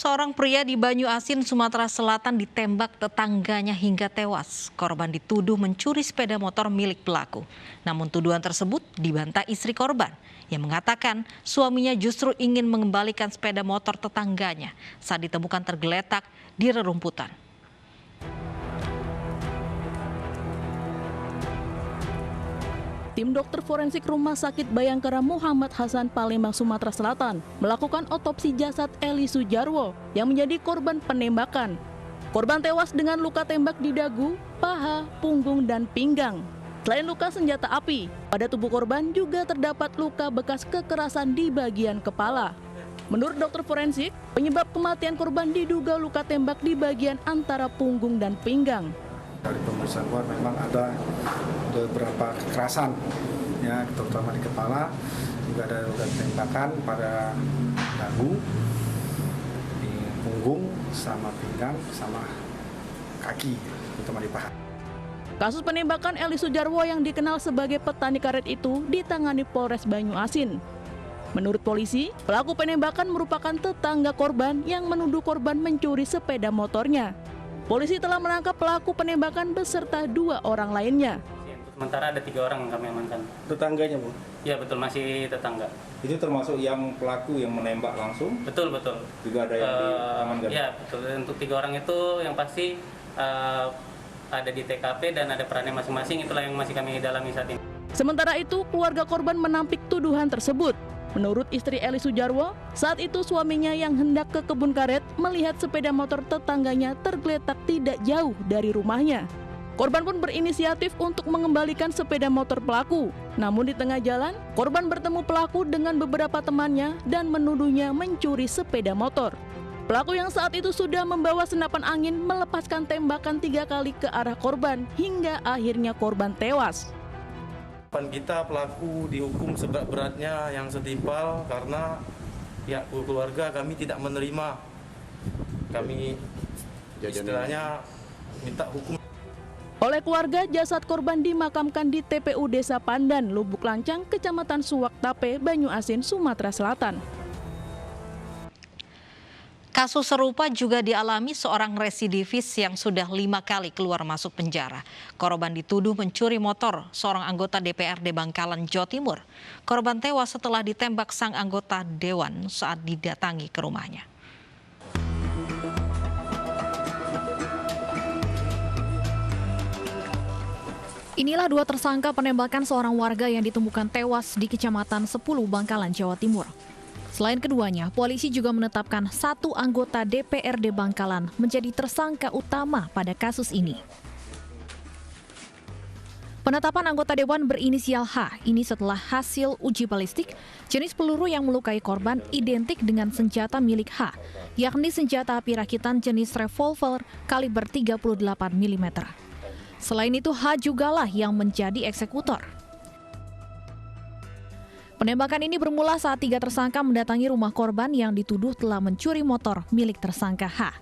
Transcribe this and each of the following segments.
Seorang pria di Banyu Asin, Sumatera Selatan ditembak tetangganya hingga tewas. Korban dituduh mencuri sepeda motor milik pelaku. Namun tuduhan tersebut dibantah istri korban yang mengatakan suaminya justru ingin mengembalikan sepeda motor tetangganya saat ditemukan tergeletak di rerumputan. Tim dokter forensik Rumah Sakit Bayangkara Muhammad Hasan Palembang, Sumatera Selatan melakukan otopsi jasad Eli Sujarwo yang menjadi korban penembakan. Korban tewas dengan luka tembak di dagu, paha, punggung, dan pinggang. Selain luka senjata api, pada tubuh korban juga terdapat luka bekas kekerasan di bagian kepala. Menurut dokter forensik, penyebab kematian korban diduga luka tembak di bagian antara punggung dan pinggang. Dari pemeriksaan luar memang ada beberapa kekerasan, ya, terutama di kepala, juga ada luka tembakan pada dagu, di punggung, sama pinggang, sama kaki, terutama di paha. Kasus penembakan Eli Sujarwo yang dikenal sebagai petani karet itu ditangani Polres Banyu Asin. Menurut polisi, pelaku penembakan merupakan tetangga korban yang menuduh korban mencuri sepeda motornya. Polisi telah menangkap pelaku penembakan beserta 2 orang lainnya. Sementara ada 3 orang yang kami amankan. Tetangganya, Bu? Ya betul, masih tetangga. Itu termasuk yang pelaku yang menembak langsung? Betul. Juga ada yang diamankan? Ya betul, untuk 3 orang itu yang pasti ada di TKP dan ada perannya masing-masing, itulah yang masih kami dalami saat ini. Sementara itu, keluarga korban menampik tuduhan tersebut. Menurut istri Eli Sujarwo, saat itu suaminya yang hendak ke kebun karet melihat sepeda motor tetangganya tergeletak tidak jauh dari rumahnya. Korban pun berinisiatif untuk mengembalikan sepeda motor pelaku. Namun di tengah jalan, korban bertemu pelaku dengan beberapa temannya dan menuduhnya mencuri sepeda motor. Pelaku yang saat itu sudah membawa senapan angin melepaskan tembakan 3 kali ke arah korban hingga akhirnya korban tewas. Kita pelaku dihukum seberat-beratnya yang setimpal karena pihak keluarga kami tidak menerima. Kami istilahnya minta hukum. Oleh keluarga, jasad korban dimakamkan di TPU Desa Pandan, Lubuk Lancang, Kecamatan Suwak Tape, Banyu Asin, Sumatera Selatan. Kasus serupa juga dialami seorang residivis yang sudah 5 kali keluar masuk penjara. Korban dituduh mencuri motor seorang anggota DPRD Bangkalan, Jawa Timur. Korban tewas setelah ditembak sang anggota dewan saat didatangi ke rumahnya. Inilah 2 tersangka penembakan seorang warga yang ditemukan tewas di Kecamatan 10 Bangkalan, Jawa Timur. Selain keduanya, polisi juga menetapkan 1 anggota DPRD Bangkalan menjadi tersangka utama pada kasus ini. Penetapan anggota dewan berinisial H ini setelah hasil uji balistik, jenis peluru yang melukai korban identik dengan senjata milik H, yakni senjata api rakitan jenis revolver kaliber 38 mm. Selain itu, H jugalah yang menjadi eksekutor. Penembakan ini bermula saat 3 tersangka mendatangi rumah korban yang dituduh telah mencuri motor milik tersangka H.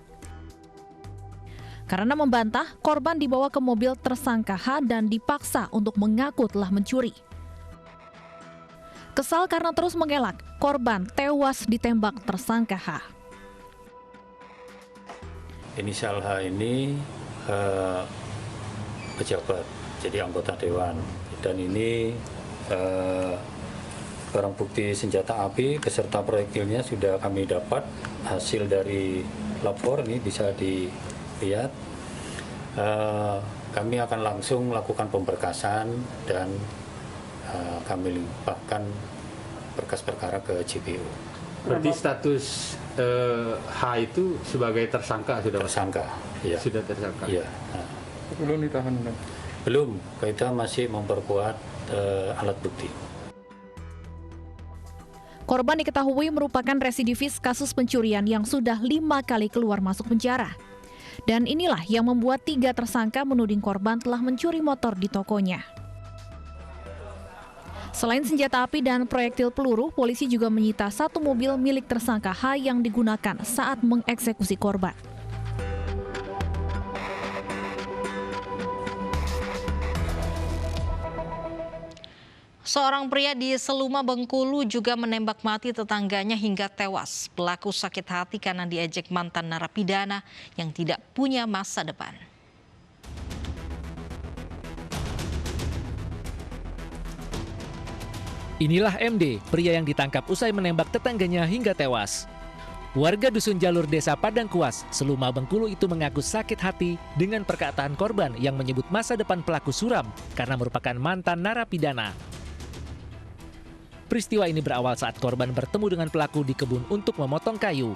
Karena membantah, korban dibawa ke mobil tersangka H dan dipaksa untuk mengaku telah mencuri. Kesal karena terus mengelak, korban tewas ditembak tersangka H. Inisial H ini pejabat, jadi anggota dewan, dan ini barang bukti senjata api beserta proyektilnya sudah kami dapat. Hasil dari lapor ini bisa dilihat. Kami akan langsung melakukan pemberkasan dan kami limpahkan berkas perkara ke JPU. Berarti status H itu sebagai tersangka sudah? Tersangka, ya. Sudah tersangka? Iya. Belum ditahan? Belum, kita masih memperkuat alat bukti. Korban diketahui merupakan residivis kasus pencurian yang sudah 5 kali keluar masuk penjara. Dan inilah yang membuat 3 tersangka menuding korban telah mencuri motor di tokonya. Selain senjata api dan proyektil peluru, polisi juga menyita 1 mobil milik tersangka H yang digunakan saat mengeksekusi korban. Seorang pria di Seluma, Bengkulu juga menembak mati tetangganya hingga tewas. Pelaku sakit hati karena diejek mantan narapidana yang tidak punya masa depan. Inilah MD, pria yang ditangkap usai menembak tetangganya hingga tewas. Warga Dusun Jalur Desa Padangkuas, Seluma, Bengkulu itu mengaku sakit hati dengan perkataan korban yang menyebut masa depan pelaku suram karena merupakan mantan narapidana. Peristiwa ini berawal saat korban bertemu dengan pelaku di kebun untuk memotong kayu.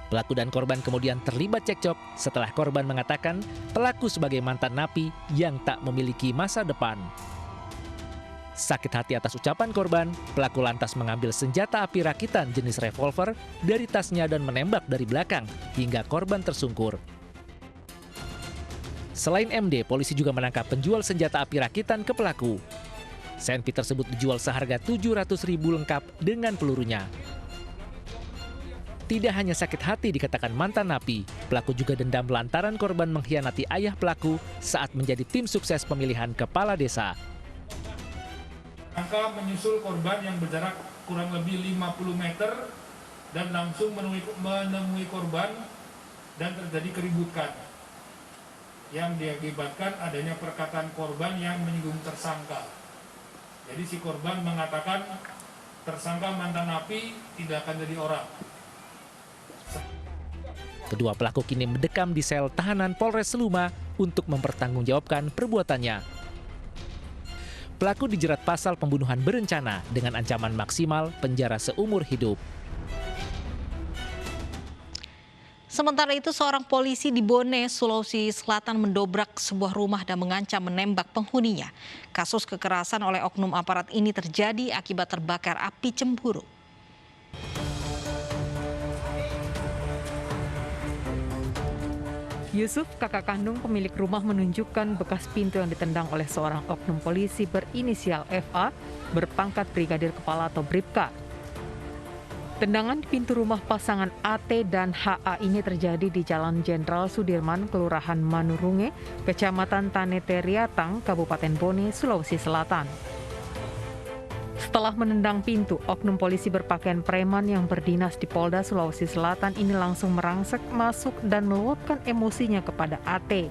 Pelaku dan korban kemudian terlibat cekcok setelah korban mengatakan pelaku sebagai mantan napi yang tak memiliki masa depan. Sakit hati atas ucapan korban, pelaku lantas mengambil senjata api rakitan jenis revolver dari tasnya dan menembak dari belakang hingga korban tersungkur. Selain MD, polisi juga menangkap penjual senjata api rakitan ke pelaku. Senpi tersebut dijual seharga 700.000 lengkap dengan pelurunya. Tidak hanya sakit hati dikatakan mantan napi, pelaku juga dendam lantaran korban mengkhianati ayah pelaku saat menjadi tim sukses pemilihan kepala desa. Angka menyusul korban yang berjarak kurang lebih 50 meter dan langsung menemui korban dan terjadi keributan yang diakibatkan adanya perkataan korban yang menyinggung tersangka. Jadi si korban mengatakan tersangka mantan napi tidak akan jadi orang. Kedua pelaku kini mendekam di sel tahanan Polres Seluma untuk mempertanggungjawabkan perbuatannya. Pelaku dijerat pasal pembunuhan berencana dengan ancaman maksimal penjara seumur hidup. Sementara itu, seorang polisi di Bone, Sulawesi Selatan mendobrak sebuah rumah dan mengancam menembak penghuninya. Kasus kekerasan oleh oknum aparat ini terjadi akibat terbakar api cemburu. Yusuf, kakak kandung pemilik rumah, menunjukkan bekas pintu yang ditendang oleh seorang oknum polisi berinisial FA berpangkat Brigadir Kepala atau Bribka. Tendangan di pintu rumah pasangan AT dan HA ini terjadi di Jalan Jenderal Sudirman, Kelurahan Manurunge, Kecamatan Tanete Riatang, Kabupaten Bone, Sulawesi Selatan. Setelah menendang pintu, oknum polisi berpakaian preman yang berdinas di Polda Sulawesi Selatan ini langsung merangsek masuk dan meluapkan emosinya kepada AT.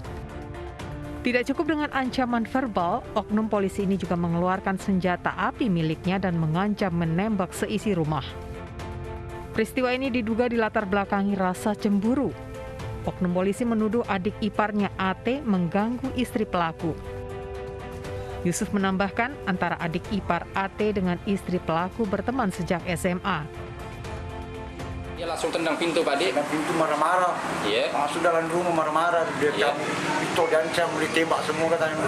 Tidak cukup dengan ancaman verbal, oknum polisi ini juga mengeluarkan senjata api miliknya dan mengancam menembak seisi rumah. Peristiwa ini diduga dilatar belakangi rasa cemburu. Oknum polisi menuduh adik iparnya AT mengganggu istri pelaku. Yusuf menambahkan antara adik ipar AT dengan istri pelaku berteman sejak SMA. Dia langsung tendang pintu, Pak Dik. Pintu marah-marah. Iya. Masuk dalam rumah marah-marah. Dia itu diancam, ditembak semua katanya.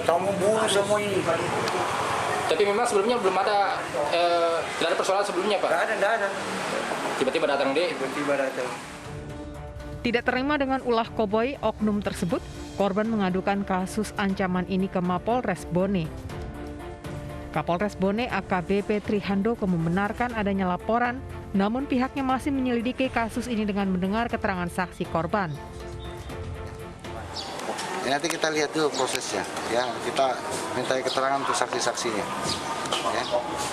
Kamu bunuh semua ini. Tapi memang sebelumnya belum ada, tidak ada persoalan sebelumnya, Pak? Tidak ada. Tiba-tiba datang, Dik. Tiba-tiba datang. Tidak terima dengan ulah koboi oknum tersebut, korban mengadukan kasus ancaman ini ke Mapolres Bone. Kapolres Bone AKBP Trihandoko membenarkan adanya laporan, namun pihaknya masih menyelidiki kasus ini dengan mendengar keterangan saksi korban. Ya, nanti kita lihat dulu prosesnya, ya kita minta keterangan untuk saksi-saksinya. Ya.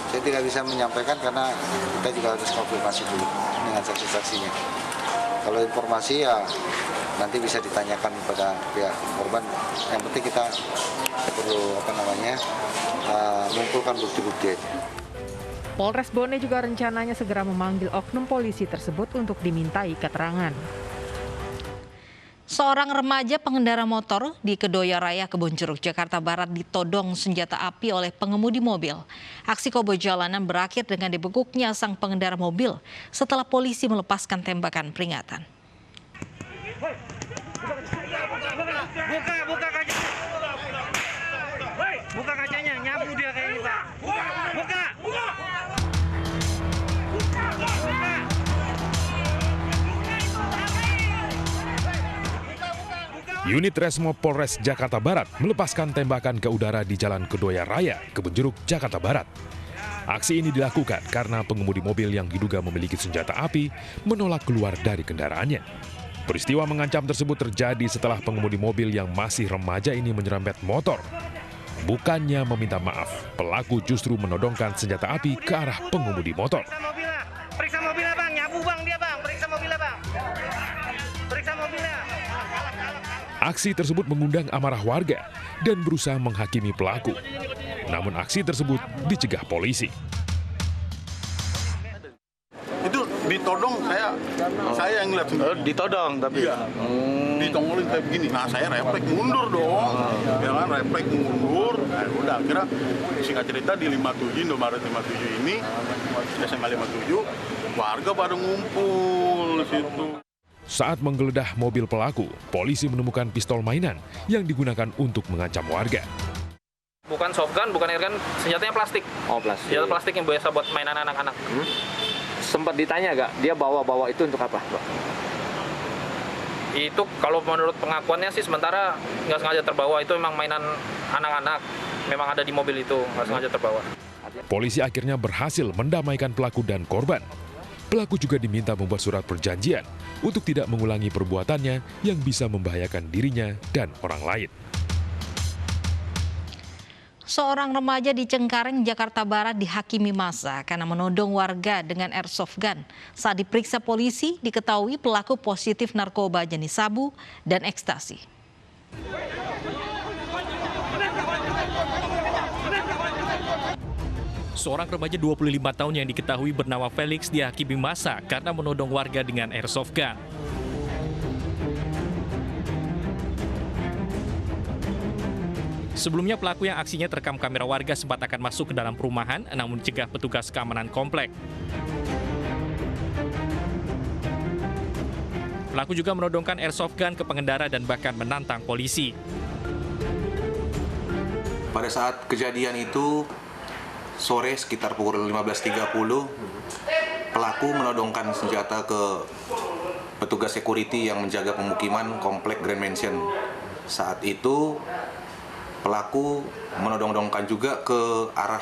Saya tidak bisa menyampaikan karena kita juga harus konfirmasi dulu dengan saksi-saksinya. Kalau informasi ya nanti bisa ditanyakan kepada pihak korban. Yang penting kita perlu mengumpulkan bukti-bukti aja. Polres Bone juga rencananya segera memanggil oknum polisi tersebut untuk dimintai keterangan. Seorang remaja pengendara motor di Kedoya Raya, Kebonjeruk, Jakarta Barat ditodong senjata api oleh pengemudi mobil. Aksi koboi jalanan berakhir dengan dibekuknya sang pengendara mobil setelah polisi melepaskan tembakan peringatan. Buka kacanya, nyabu dia kayak gitu. Buka. Unit Resmo Polres Jakarta Barat melepaskan tembakan ke udara di Jalan Kedoya Raya, Kebonjeruk, Jakarta Barat. Aksi ini dilakukan karena pengemudi mobil yang diduga memiliki senjata api menolak keluar dari kendaraannya. Peristiwa mengancam tersebut terjadi setelah pengemudi mobil yang masih remaja ini menyerempet motor. Bukannya meminta maaf, pelaku justru menodongkan senjata api ke arah pengemudi motor. Periksa mobilnya bang, nyabu bang dia bang, periksa mobilnya bang. Periksa mobilnya. Aksi tersebut mengundang amarah warga dan berusaha menghakimi pelaku. Namun aksi tersebut dicegah polisi. Itu ditodong saya yang lihat sendiri. Ditodong tapi iya. Ditongolin kayak begini. Nah saya refleks mundur dong. Ya kan refleks mundur. Nah, udah akhirnya singkat cerita di 57 Indomaret 57 ini SMA 57 warga pada ngumpul di situ. Saat menggeledah mobil pelaku, polisi menemukan pistol mainan yang digunakan untuk mengancam warga. Bukan shotgun, bukan airgun, senjatanya plastik. Oh, plastik. Senjata plastik yang biasa buat mainan anak-anak. Sempat ditanya nggak, dia bawa-bawa itu untuk apa, Pak? Itu kalau menurut pengakuannya sih sementara nggak sengaja terbawa, itu memang mainan anak-anak. Memang ada di mobil itu, nggak sengaja terbawa. Polisi akhirnya berhasil mendamaikan pelaku dan korban. Pelaku juga diminta membuat surat perjanjian untuk tidak mengulangi perbuatannya yang bisa membahayakan dirinya dan orang lain. Seorang remaja di Cengkareng, Jakarta Barat dihakimi massa karena menodong warga dengan airsoft gun. Saat diperiksa polisi, diketahui pelaku positif narkoba jenis sabu dan ekstasi. Seorang remaja 25 tahun yang diketahui bernama Felix dihakimi massa karena menodong warga dengan airsoft gun. Sebelumnya pelaku yang aksinya terekam kamera warga sempat akan masuk ke dalam perumahan namun dicegah petugas keamanan komplek. Pelaku juga menodongkan airsoft gun ke pengendara dan bahkan menantang polisi. Pada saat kejadian itu, sore sekitar pukul 15.30, pelaku menodongkan senjata ke petugas security yang menjaga pemukiman komplek Grand Mansion. Saat itu, pelaku menodong-dongkan juga ke arah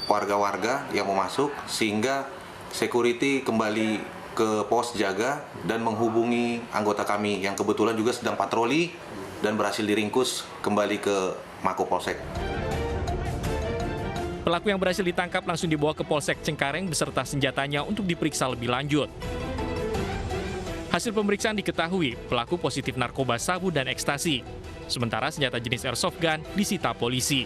warga-warga yang mau masuk, sehingga security kembali ke pos jaga dan menghubungi anggota kami yang kebetulan juga sedang patroli dan berhasil diringkus kembali ke Mako Polsek. Pelaku yang berhasil ditangkap langsung dibawa ke Polsek Cengkareng beserta senjatanya untuk diperiksa lebih lanjut. Hasil pemeriksaan diketahui pelaku positif narkoba sabu dan ekstasi. Sementara senjata jenis airsoft gun disita polisi.